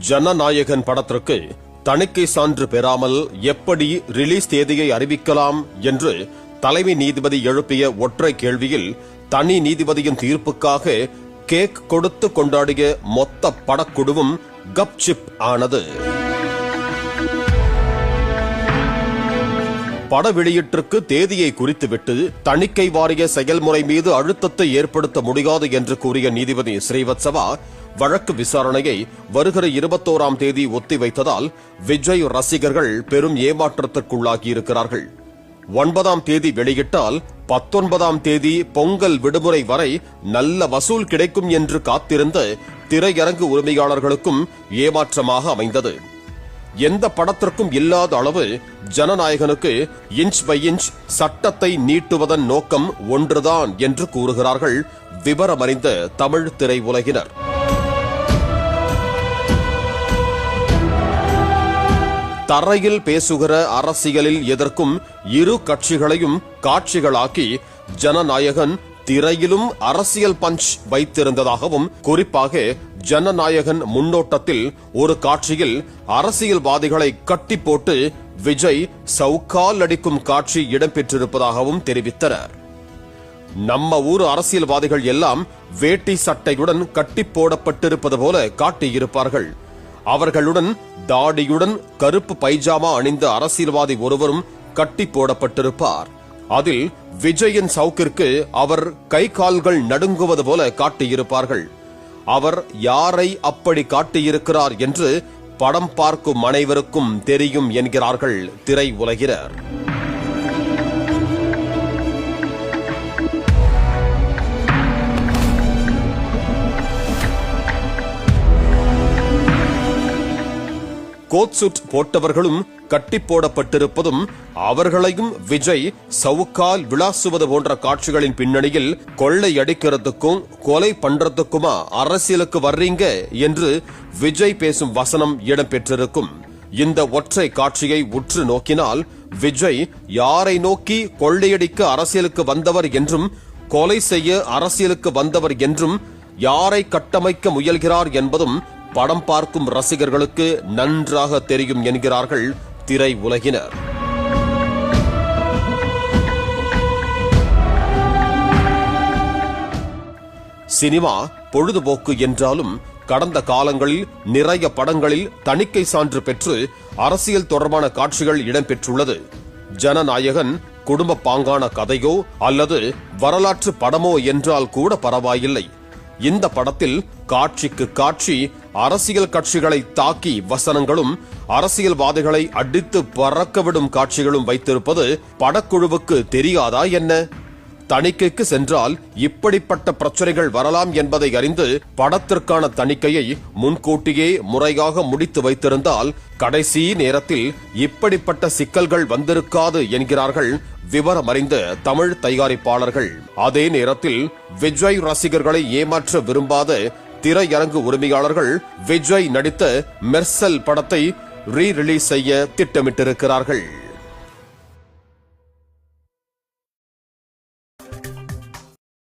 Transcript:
ஜனநாயகன் படத்திற்கு தணிக்கை சான்று பெறாமல் எப்படி ரிலீஸ் தேதியை அறிவிக்கலாம் என்று தலைமை நீதிபதி எழுப்பிய ஒற்றை கேள்வியில் தனி நீதிபதியின் தீர்ப்புக்காக கேக் கொடுத்து கொண்டாடிய மொத்த படக்குழுவும் கப்சிப் ஆனது. பட வெளியீட்டிற்கு தேதியை குறித்துவிட்டு தணிக்கை வாரிய செயல்முறை மீது அழுத்தத்தை ஏற்படுத்த முடியாது என்று கூறிய நீதிபதி ஸ்ரீவத்சவா வழக்கு விசாரணையை வருகிற 21ஆம் தேதி ஒத்திவைத்ததால் விஜய் ரசிகர்கள் பெரும் ஏமாற்றத்திற்குள்ளாகியிருக்கிறார்கள். 9ஆம் தேதி வெளியிட்டால் 19ஆம் தேதி பொங்கல் விடுமுறை வரை நல்ல வசூல் கிடைக்கும் என்று காத்திருந்த திரையரங்கு உரிமையாளர்களுக்கும் ஏமாற்றமாக அமைந்தது. எந்த படத்திற்கும் இல்லாத அளவு ஜனநாயகனுக்கு இன்ச் பை இன்ச் சட்டத்தை நீட்டுவதன் நோக்கம் ஒன்றுதான் என்று கூறுகிறார்கள் விவரமறிந்த தமிழ் திரையுலகினர். தரையில் பேசுகிற அரசியலில் எதிர்க்கும் இரு கட்சிகளையும் காட்சிகளாக்கி ஜனநாயகன் திரையிலும் அரசியல் பஞ்ச் வைத்திருந்ததாகவும், குறிப்பாக ஜனநாயகன் முன்னோட்டத்தில் ஒரு காட்சியில் அரசியல்வாதிகளை கட்டி போட்டு விஜய் சவுக்கால் அடிக்கும் காட்சி இடம்பெற்றிருப்பதாகவும் தெரிவித்தனர். நம்ம ஊர் அரசியல்வாதிகள் எல்லாம் வேட்டி சட்டையுடன் கட்டி போடப்பட்டிருப்பது போல காட்டியிருப்பார்கள். அவர்களுடன் தாடியுடன் கருப்பு பைஜாமா அணிந்த அரசியல்வாதி ஒருவரும் கட்டி போடப்பட்டிருப்பார். அதில் விஜயின் சவுக்கிற்கு அவர் கை கால்கள் நடுங்குவது போல காட்டியிருப்பார்கள். அவர் யாரை அப்படி காட்டியிருக்கிறார் என்று படம் பார்க்கும் அனைவருக்கும் தெரியும் என்கிறார்கள் திரையுலகினர். கோட் சூட் போட்டவர்களும் கட்டி போடப்பட்டிருப்பதும் அவர்களையும் விஜய் சவுக்கால் விளாசுவது போன்ற காட்சிகளின் பின்னணியில் கொள்ளை அடிக்கிறதுக்கும் கொலை பண்றதுக்குமா அரசியலுக்கு வர்றீங்க என்று விஜய் பேசும் வசனம் இடம்பெற்றிருக்கும். இந்த ஒற்றை காட்சியை உற்று நோக்கினால் விஜய் யாரை நோக்கி கொள்ளையடிக்க அரசியலுக்கு வந்தவர் என்றும் கொலை செய்ய அரசியலுக்கு வந்தவர் என்றும் யாரை கட்டமைக்க முயல்கிறார் என்பதும் படம் பார்க்கும் ரசிகர்களுக்கு நன்றாக தெரியும் என்கிறார்கள் திரை உலகினர். சினிமா பொழுதுபோக்கு என்றாலும் கடந்த காலங்களில் நிறைய படங்களில் தணிக்கை சான்று பெற்று அரசியல் தொடர்பான காட்சிகள் இடம்பெற்றுள்ளது. ஜனநாயகன் குடும்ப பாங்கான கதையோ அல்லது வரலாற்று படமோ என்றால் கூட பரவாயில்லை. இந்த படத்தில் காட்சிக்கு காட்சி அரசியல் கட்சிகளை தாக்கி வசனங்களும் அரசியல்வாதிகளை அடித்து பறக்கவிடும் காட்சிகளும் வைத்திருப்பது படக்குழுவுக்கு தெரியாதா என்ன? தணிக்கைக்கு சென்றால் இப்படிப்பட்ட பிரச்சனைகள் வரலாம் என்பதை அறிந்து படத்திற்கான தணிக்கையை முன்கூட்டியே முறையாக முடித்து வைத்திருந்தால் கடைசி நேரத்தில் இப்படிப்பட்ட சிக்கல்கள் வந்திருக்காது என்கிறார்கள் விவரமறிந்த தமிழ் தயாரிப்பாளர்கள். அதே நேரத்தில் விஜய் ரசிகர்களை ஏமாற்ற விரும்பாத திரையரங்கு உரிமையாளர்கள் விஜய் நடித்த மெர்சல் படத்தை ரீ ரிலீஸ் செய்ய திட்டமிட்டிருக்கிறார்கள்.